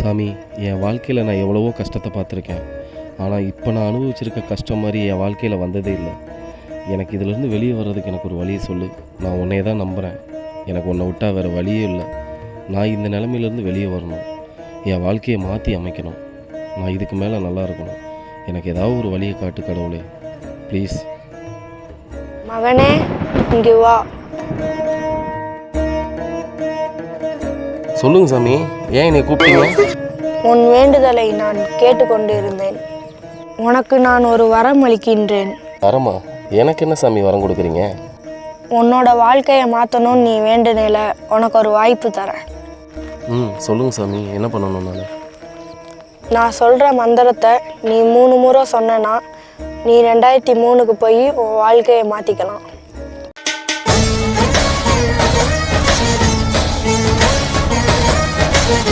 சாமி, என் வாழ்க்கையில் நான் எவ்வளவோ கஷ்டத்தை பார்த்துருக்கேன். ஆனால் இப்போ நான் அனுபவிச்சிருக்க கஷ்டம் மாதிரி என் வாழ்க்கையில் வந்ததே இல்லை. எனக்கு இதிலேருந்து வெளியே வர்றதுக்கு எனக்கு ஒரு வழியை சொல்லு. நான் உன்னையே தான் நம்புகிறேன். எனக்கு உன்னை விட்டால் வேறு வழியே இல்லை. நான் இந்த நிலைமையிலேருந்து வெளியே வரணும். என் வாழ்க்கையை மாற்றி அமைக்கணும். நான் இதுக்கு மேலே நல்லா இருக்கணும். எனக்கு ஏதாவது ஒரு வழியை காட்டு கடவுளே, ப்ளீஸ். மகனே, இங்கே வா. சொல்லுங்க சாமி, ஏன் என்னை கூப்பிட்டீங்க? உன் வேண்டுதலை நான் கேட்டுக்கொண்டிருந்தேன். உனக்கு நான் ஒரு வரம் அளிக்கின்றேன். வரமா? எனக்கு என்ன சாமி வரம் கொடுக்குறீங்க? உன்னோட வாழ்க்கையை மாற்றணும்னு நீ வேண்டுனேல, உனக்கு ஒரு வாய்ப்பு தரேன். சொல்லுங்க சாமி, என்ன பண்ணணும் நான் சொல்கிற மந்திரத்தை நீ 3 முறை சொன்னேன்னா நீ 2003க்கு போய் உன் வாழ்க்கையை மாற்றிக்கலாம்.